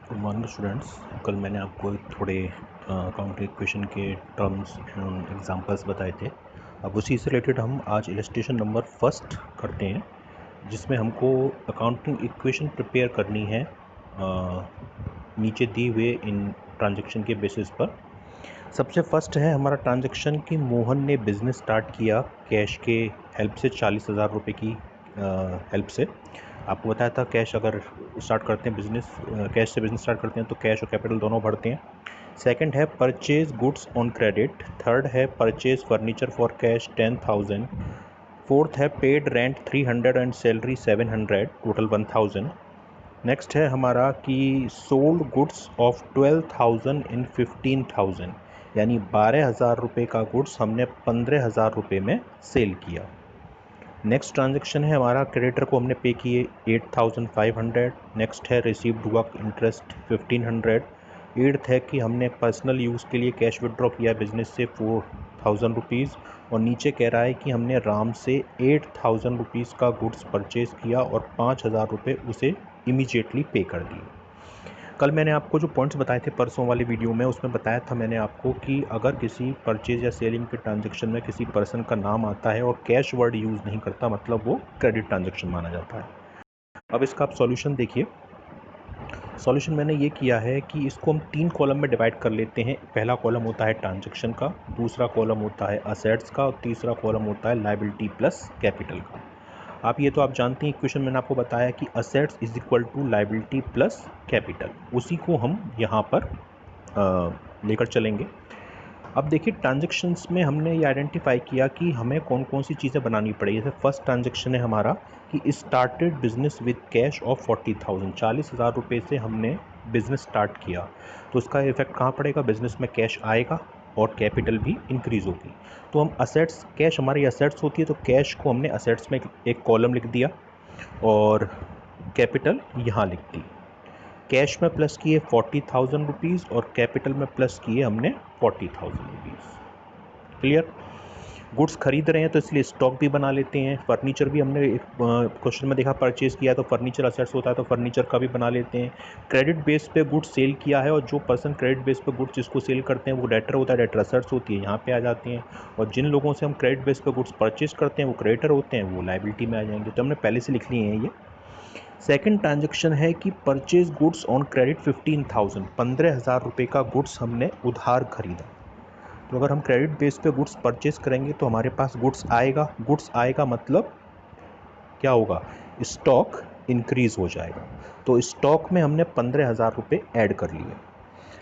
Good morning students. कल मैंने आपको थोड़े अकाउंटिंग इक्वेशन के टर्म्स एंड एग्जांपल्स बताए थे। अब उसी से रिलेटेड हम आज इलस्ट्रेशन नंबर फर्स्ट करते हैं, जिसमें हमको अकाउंटिंग इक्वेशन प्रिपेयर करनी है नीचे दिए हुए इन ट्रांजैक्शन के बेसिस पर। सबसे फर्स्ट है हमारा ट्रांजैक्शन कि मोहन ने बिज़नेस स्टार्ट किया कैश के हेल्प से 40,000 रुपये की हेल्प से। आपको बताया था कैश अगर स्टार्ट करते हैं बिजनेस, कैश से बिजनेस स्टार्ट करते हैं तो कैश और कैपिटल दोनों भरते हैं। सेकंड है purchase goods on credit. Third है purchase furniture for cash 10,000। Fourth है paid rent 300 and salary 700, total 1,000। Next है हमारा कि सोल्ड गुड्स ऑफ 12,000 इन 15,000, यानी 12,000 रुपये का गुड्स हमने 15,000 रुपये में सेल किया। नेक्स्ट ट्रांजैक्शन है हमारा क्रेडिटर को हमने पे किए 8,500। नेक्स्ट है रिसीव्ड हुआ इंटरेस्ट 1,500। एट्थ है कि हमने पर्सनल यूज़ के लिए कैश विड्रॉ किया बिजनेस से 4,000 रुपीज़। और नीचे कह रहा है कि हमने राम से 8,000 रुपीज़ का गुड्स परचेज़ किया और 5,000 रुपये उसे इमीडिएटली पे कर दिए। कल मैंने आपको जो पॉइंट्स बताए थे परसों वाली वीडियो में, उसमें बताया था मैंने आपको कि अगर किसी परचेज या सेलिंग के ट्रांजैक्शन में किसी पर्सन का नाम आता है और कैश वर्ड यूज़ नहीं करता, मतलब वो क्रेडिट ट्रांजैक्शन माना जाता है। अब इसका आप सॉल्यूशन देखिए। सॉल्यूशन मैंने ये किया है कि इसको हम 3 कॉलम में डिवाइड कर लेते हैं। पहला कॉलम होता है ट्रांजैक्शन का, दूसरा कॉलम होता है असेट्स का और तीसरा कॉलम होता है लायबिलिटी प्लस कैपिटल का। आप ये तो आप जानते हैं, इक्वेशन मैंने आपको बताया कि assets is equal to liability plus capital, उसी को हम यहाँ पर लेकर चलेंगे। अब देखिए ट्रांजैक्शंस में हमने ये आइडेंटिफाई किया कि हमें कौन कौन सी चीज़ें बनानी पड़ेगी। जैसे फर्स्ट ट्रांजैक्शन है हमारा कि started business with cash of 40,000, 40,000 रुपये से हमने बिजनेस स्टार्ट किया। तो उसका इफेक्ट कहाँ पड़ेगा, बिजनेस में कैश आएगा और कैपिटल भी इंक्रीज़ होगी। तो हम असेट्स, कैश हमारी असेट्स होती है, तो कैश को हमने असेट्स में एक कॉलम लिख दिया और कैपिटल यहाँ लिख दी। कैश में प्लस किए 40,000 रुपीज़ और कैपिटल में प्लस किए हमने 40,000 रुपीज़। क्लियर। गुड्स खरीद रहे हैं तो इसलिए स्टॉक भी बना लेते हैं। फर्नीचर भी हमने एक क्वेश्चन में देखा परचेज़ किया तो फर्नीचर असेट्स होता है, तो फर्नीचर का भी बना लेते हैं। क्रेडिट बेस पे गुड्स सेल किया है और जो पर्सन क्रेडिट बेस पे गुड्स जिसको सेल करते हैं वो डेटर होता है, डेटर असेट्स होती है, यहाँ पे आ जाते हैं। और जिन लोगों से हम क्रेडिट बेस पे गुड्स परचेज़ करते हैं वो क्रेडिटर होते हैं, वो लायबिलिटी में आ जाएंगे। तो हमने पहले से लिख लिए हैं ये। सेकंड ट्रांजैक्शन है कि परचेज गुड्स ऑन क्रेडिट 15,000, 15,000 रुपये का गुड्स हमने उधार खरीदा। तो अगर हम क्रेडिट बेस पे गुड्स परचेज करेंगे तो हमारे पास गुड्स आएगा। गुड्स आएगा मतलब क्या होगा, स्टॉक इंक्रीज हो जाएगा। तो स्टॉक में हमने 15,000 रुपये ऐड कर लिए।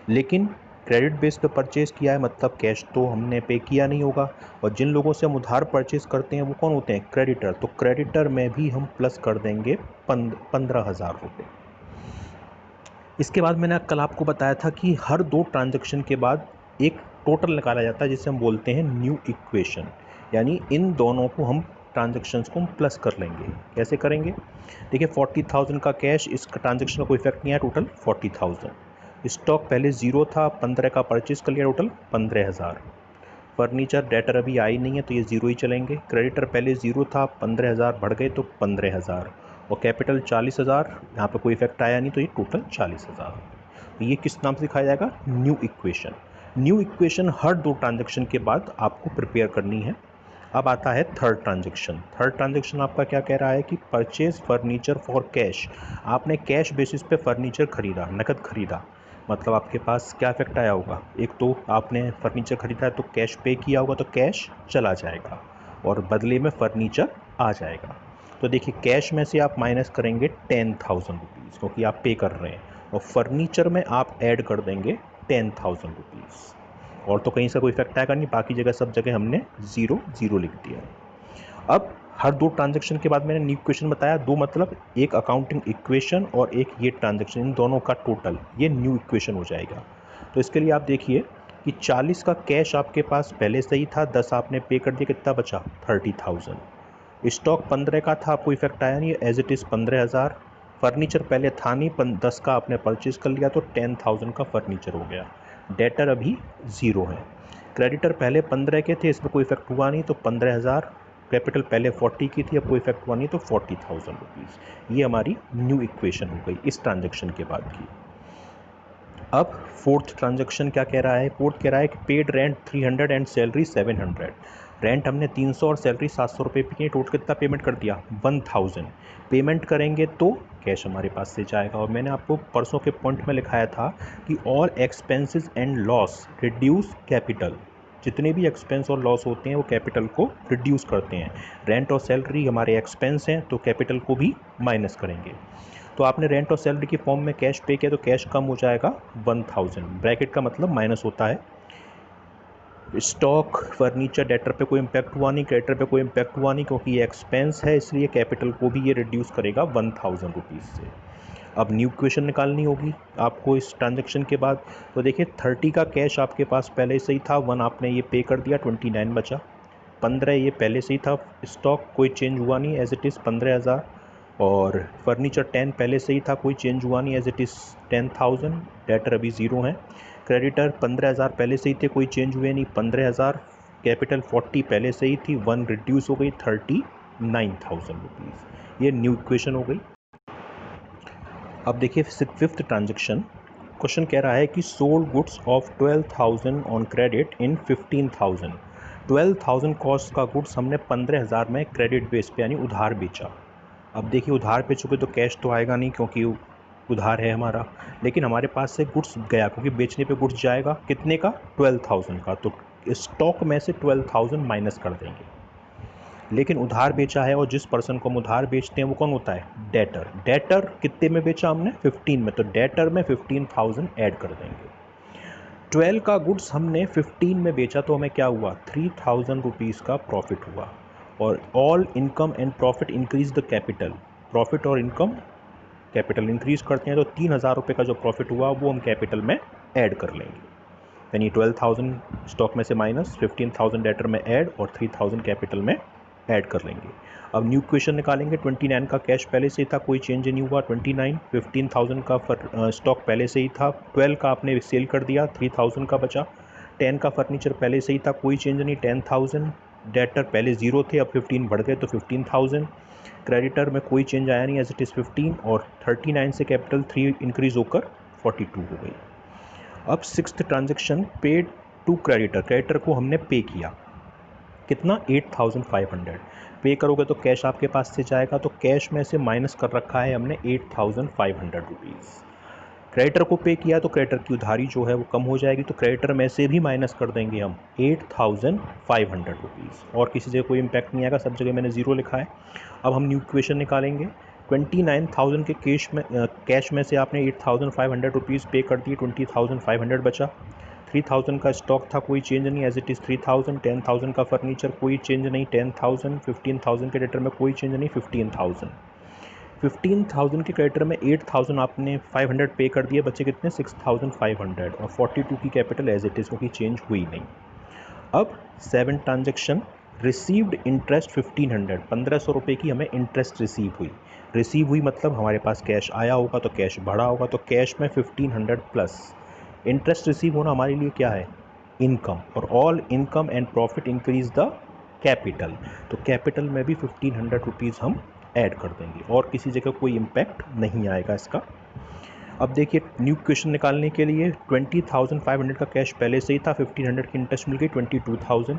लेकिन क्रेडिट बेस पे परचेज किया है मतलब कैश तो हमने पे किया नहीं होगा। और जिन लोगों से हम उधार परचेज करते हैं वो कौन होते हैं, क्रेडिटर। तो क्रेडिटर में भी हम प्लस कर देंगे 15,000 रुपये। इसके बाद मैंने कल आपको बताया था कि हर 2 ट्रांजैक्शन के बाद एक टोटल निकाला जाता है जिसे हम बोलते हैं न्यू इक्वेशन। यानी इन दोनों को हम ट्रांजैक्शंस को हम प्लस कर लेंगे। कैसे करेंगे, देखिए 40,000 का कैश, इस ट्रांजैक्शन का कोई इफेक्ट नहीं है, टोटल 40,000। स्टॉक पहले 0 था, 15 का परचेज कर लिया, टोटल 15,000। फर्नीचर डेटर अभी आई नहीं है तो ये 0 ही चलेंगे। क्रेडिटर पहले 0 था, 15,000 बढ़ गए तो 15,000। और कैपिटल 40,000, यहाँ पे कोई इफेक्ट आया नहीं तो ये टोटल 40,000। तो ये किस नाम से दिखाया जाएगा, न्यू इक्वेशन। न्यू इक्वेशन हर 2 ट्रांजैक्शन के बाद आपको प्रिपेयर करनी है। अब आता है थर्ड ट्रांजैक्शन। थर्ड ट्रांजैक्शन आपका क्या कह रहा है कि परचेज फर्नीचर फॉर कैश। आपने कैश बेसिस पे फर्नीचर खरीदा, नकद खरीदा, मतलब आपके पास क्या इफेक्ट आया होगा, एक तो आपने फर्नीचर खरीदा है तो कैश पे किया होगा तो कैश चला जाएगा और बदले में फर्नीचर आ जाएगा। तो देखिए कैश में से आप माइनस करेंगे 10,000 रुपीज़ क्योंकि आप पे कर रहे हैं, और फर्नीचर में आप ऐड कर देंगे 10,000 रुपीज़। और तो कहीं से कोई इफेक्ट आएगा नहीं, बाकी जगह सब जगह हमने 0 0 लिख दिया। अब हर 2 ट्रांजैक्शन के बाद मैंने न्यू इक्वेशन बताया, 2 मतलब एक अकाउंटिंग इक्वेशन और एक ये ट्रांजैक्शन, इन दोनों का टोटल ये न्यू इक्वेशन हो जाएगा। तो इसके लिए आप देखिए कि 40 का कैश आपके पास पहले से ही था, 10 आपने पे कर दिया, कितना बचा 30,000। स्टॉक 15 का था, आपको इफेक्ट आया नहीं, एज इट इज़ 15,000। फर्नीचर पहले था नहीं, 10 का आपने परचेज कर लिया तो 10,000 का फर्नीचर हो गया। डेटर अभी 0 है। क्रेडिटर पहले 15 के थे, इसमें कोई इफेक्ट हुआ नहीं तो 15,000। कैपिटल पहले 40 की थी, अब कोई इफेक्ट हुआ नहीं तो 40,000 रुपीज़। ये हमारी न्यू इक्वेशन हो गई इस ट्रांजैक्शन के बाद की। अब फोर्थ ट्रांजैक्शन क्या कह रहा है, फोर्थ कह रहा है कि paid rent 300 and salary 700। Rent हमने 300 और सैलरी 700 रुपये की, टोटल कितना पेमेंट कर दिया 1000। पेमेंट करेंगे तो कैश हमारे पास से जाएगा। और मैंने आपको परसों के पॉइंट में लिखाया था कि all expenses and loss reduce capital, जितने भी एक्सपेंस और लॉस होते हैं वो कैपिटल को रिड्यूस करते हैं। रेंट और सैलरी हमारे एक्सपेंस हैं तो कैपिटल को भी माइनस करेंगे। तो आपने रेंट और सैलरी के फॉर्म में कैश पे किया तो कैश कम हो जाएगा 1000, ब्रैकेट का मतलब माइनस होता है। स्टॉक फर्नीचर डेटर पे कोई इम्पैक्ट हुआ नहीं, क्रेडिटर पे कोई इम्पैक्ट हुआ नहीं, क्योंकि ये एक्सपेंस है इसलिए कैपिटल को भी ये रिड्यूस करेगा 1000 रुपीज़ से। अब न्यू इक्वेशन निकालनी होगी आपको इस ट्रांजैक्शन के बाद। तो देखिए 30 का कैश आपके पास पहले से ही था, 1 आपने ये पे कर दिया, 29 बचा। 15 ये पहले से ही था, स्टॉक कोई चेंज हुआ नहीं, एज इट इज़ 15,000। और फर्नीचर 10 पहले से ही था, कोई चेंज हुआ नहीं, एज इट इज़ 10,000। डेटर अभी 0 है। क्रेडिटर 15,000 पहले से ही थे, कोई चेंज हुए नहीं, 15,000। कैपिटल 40 पहले से ही थी, 1 रिड्यूस हो गई, 39,000 रुपीज़। ये न्यू इक्वेशन हो गई। अब देखिए फिफ्थ ट्रांजेक्शन, क्वेश्चन कह रहा है कि sold goods of 12,000 on credit in 15,000। 12,000 cost का गुड्स हमने 15,000 में क्रेडिट बेस पे यानी उधार बेचा। अब देखिए उधार बेचोगे तो कैश तो आएगा नहीं क्योंकि उधार है हमारा, लेकिन हमारे पास से गुड्स गया क्योंकि बेचने पे गुड्स जाएगा कितने का 12,000 का, तो स्टॉक में से 12,000 माइनस कर देंगे। लेकिन उधार बेचा है और जिस पर्सन को हम उधार बेचते हैं वो कौन होता है, डेटर। डेटर कितने में बेचा हमने 15 में, तो डेटर में 15,000 ऐड कर देंगे। 12 का गुड्स हमने 15 में बेचा तो हमें क्या हुआ 3,000 रुपीज़ का प्रॉफिट हुआ। और all income and profit increase the capital, profit और इनकम कैपिटल इंक्रीज करते हैं, तो 3,000 रुपये का जो प्रॉफिट हुआ वो हम कैपिटल में ऐड कर लेंगे। यानी 12,000 स्टॉक में से माइनस, 15,000 डेटर में ऐड और 3,000 कैपिटल में ऐड कर लेंगे। अब न्यू इक्वेशन निकालेंगे। 29 का कैश पहले से ही था, कोई चेंज नहीं हुआ। 29, 15,000 का स्टॉक पहले से ही था, 12 का आपने सेल कर दिया, 3,000 का बचा। 10 का फर्नीचर पहले से ही था, कोई चेंज नहीं, 10,000। डेटर पहले 0 थे, अब 15 बढ़ गए तो 15,000। क्रेडिटर में कोई चेंज आया नहीं, एज इट इज़ 15। और 39 से कैपिटल 3 इंक्रीज होकर 42 हो गई। अब sixth transaction, paid to creditor, creditor को हमने पे किया कितना 8,500। पे करोगे तो कैश आपके पास से जाएगा, तो कैश में से माइनस कर रखा है हमने 8,500 रुपीज़। क्रेडिटर को पे किया तो क्रेडिटर की उधारी जो है वो कम हो जाएगी, तो क्रेडिटर में से भी माइनस कर देंगे हम 8,500 रुपीज़। और किसी जगह कोई इम्पैक्ट नहीं आएगा, सब जगह मैंने ज़ीरो लिखा है। अब हम न्यू इक्वेशन निकालेंगे। 29,000 के कैश में से आपने 8,500 रुपीज़ पे कर दिए, 20,500 बचा। 3,000 का स्टॉक था, कोई चेंज नहीं, एज इट इज़ 3,000। 10,000 का फर्नीचर कोई चेंज नहीं, 10,000। 15,000 के डेटर में कोई चेंज नहीं, 15,000। 15,000 के क्रेडिटर में 8,000 आपने 500 पे कर दिए, बच्चे कितने 6,500। और 42 की कैपिटल एज इट इज़ क्योंकि चेंज हुई नहीं। अब 7 ट्रांजेक्शन, रिसीव्ड इंटरेस्ट 1,500, 1,500 रुपये की हमें इंटरेस्ट रिसीव हुई मतलब हमारे पास कैश आया होगा तो कैश बढ़ा होगा, तो कैश में 1,500 प्लस इंटरेस्ट रिसीव होना हमारे लिए क्या है इनकम। और all income and profit increase the capital, तो कैपिटल में भी 1,500 रुपीज़ हम ऐड कर देंगे और किसी जगह कोई इम्पैक्ट नहीं आएगा इसका। अब देखिए न्यू क्वेश्चन निकालने के लिए 20,500 का कैश पहले से ही था, 1,500 की इंटरेस्ट मिल गई 22,000।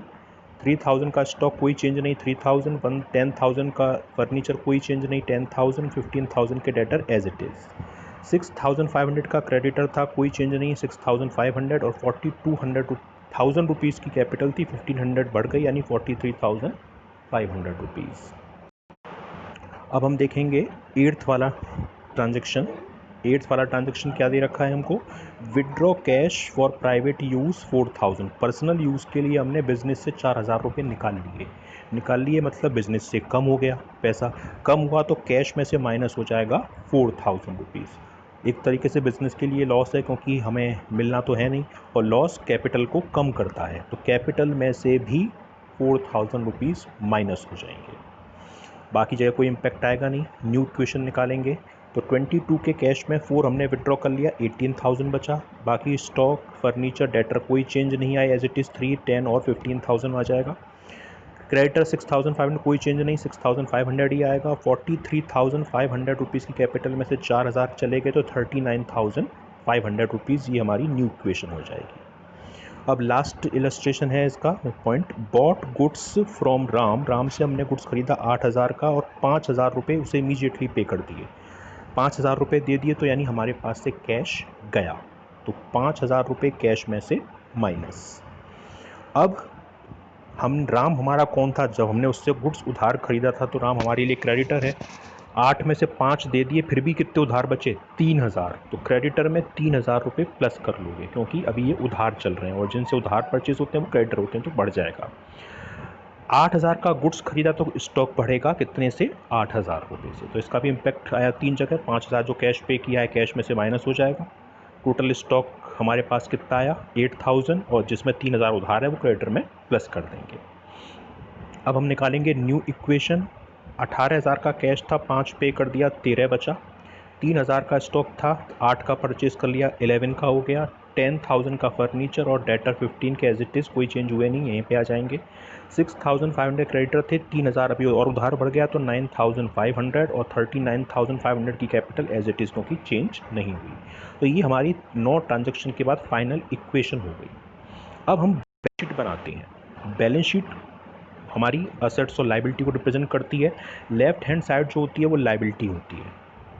3,000 का स्टॉक कोई चेंज नहीं, 3,000। 10,000 का फर्नीचर कोई चेंज नहीं, 10,000। 15,000 के डेटर एज इट इज़। 6,500 का क्रेडिटर था, कोई चेंज नहीं, 6,500। और 4,200 रुपीज़ की कैपिटल थी, 1,500 बढ़ गई यानी 43,500 रुपीज़। अब हम देखेंगे एट्थ वाला ट्रांजेक्शन। एट्थ वाला ट्रांजेक्शन क्या दे रखा है हमको, withdraw cash for private use 4,000। Personal use के लिए हमने बिज़नेस से 4,000 रुपये निकाल लिए मतलब बिज़नेस से कम हो गया, पैसा कम हुआ तो कैश में से माइनस हो जाएगा 4,000 रुपीज़। एक तरीके से बिज़नेस के लिए लॉस है क्योंकि हमें मिलना तो है नहीं, और लॉस कैपिटल को कम करता है, तो कैपिटल में से भी 4,000 रुपीज़ माइनस हो जाएंगे, बाकी जगह कोई इम्पैक्ट आएगा नहीं। न्यू इक्वेशन निकालेंगे तो 22 के कैश में 4 हमने विड्रॉ कर लिया, 18,000 बचा। बाकी स्टॉक फर्नीचर डेटर कोई चेंज नहीं आया, एज इट इज़ 3, 10 और 15,000 आ जाएगा। क्रेडिटर 6,500 कोई चेंज नहीं, 6,500 ही आएगा। 43,500 रुपीज़ की कैपिटल में से 4,000 चले गए तो 39,500 ₹500 ये हमारी न्यू इक्वेशन हो जाएगी। अब लास्ट इलस्ट्रेशन है इसका point, bought goods from Ram, Ram से हमने गुड्स खरीदा 8,000 का और 5,000 रुपये उसे इमीडिएटली पे कर दिए। 5,000 रुपये दे दिए तो यानी हमारे पास से कैश गया, तो 5,000 रुपये कैश में से माइनस। अब राम हमारा कौन था, जब हमने उससे गुड्स उधार खरीदा था तो राम हमारे लिए क्रेडिटर है। 8 में से 5 दे दिए, फिर भी कितने उधार बचे, 3,000, तो क्रेडिटर में 3,000 रुपये प्लस कर लोगे क्योंकि अभी ये उधार चल रहे हैं और जिनसे उधार परचेज होते हैं वो क्रेडिटर होते हैं, तो बढ़ जाएगा। 8,000 का गुड्स खरीदा तो स्टॉक बढ़ेगा कितने से, 8,000 रुपये से, तो इसका भी इम्पैक्ट आया 3 जगह। 5,000 जो कैश पे किया है कैश में से माइनस हो जाएगा। टोटल स्टॉक हमारे पास कितना आया, 8,000, और जिसमें 3,000 उधार है वो क्रेडिटर में प्लस कर देंगे। अब हम निकालेंगे न्यू इक्वेशन। 18,000 का कैश था, 5 पे कर दिया, 13 बचा। 3,000 का स्टॉक था, 8 का परचेज कर लिया, 11 का हो गया। 10,000 का फर्नीचर और डेटर 15 के एज इट इज़, कोई चेंज हुए नहीं, यहीं पे आ जाएंगे। 6,500 क्रेडिटर थे, 3,000 अभी और उधार बढ़ गया तो 9,500 और 39,500 की कैपिटल एज इट इज़ क्योंकि चेंज नहीं हुई। तो ये हमारी 9 ट्रांजेक्शन के बाद फाइनल इक्वेशन हो गई। अब हम बैलेंस शीट बनाते हैं। बैलेंस शीट हमारी असेट्स और लाइबिलिटी को रिप्रेजेंट करती है। लेफ्ट हैंड साइड जो होती है वो लाइबिलिटी होती है,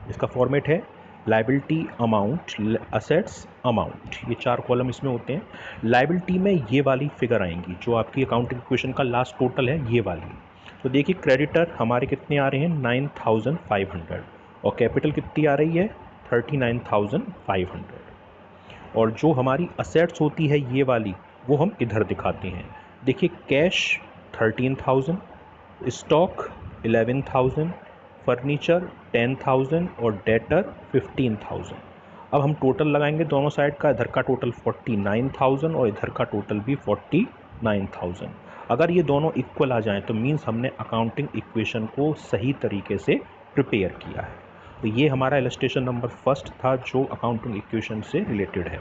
इसका फॉर्मेट है लाइबिलिटी अमाउंट, असेट्स अमाउंट, ये 4 कॉलम इसमें होते हैं। लाइबिलिटी में ये वाली फिगर आएंगी जो आपकी अकाउंटिंग इक्वेशन का लास्ट टोटल है, ये वाली। तो देखिए क्रेडिटर हमारे कितने आ रहे हैं, 9,500, और कैपिटल कितनी आ रही है, 39,500। और जो हमारी असेट्स होती है ये वाली, वो हम इधर दिखाते हैं। देखिए कैश 13,000, स्टॉक 11,000, फर्नीचर 10,000 और डेटर 15,000। अब हम टोटल लगाएंगे दोनों साइड का, इधर का टोटल 49,000 और इधर का टोटल भी 49,000। अगर ये दोनों इक्वल आ जाएं तो मीन्स हमने अकाउंटिंग इक्वेशन को सही तरीके से प्रिपेयर किया है। तो ये हमारा इलस्ट्रेशन नंबर फर्स्ट था जो अकाउंटिंग इक्वेशन से रिलेटेड है।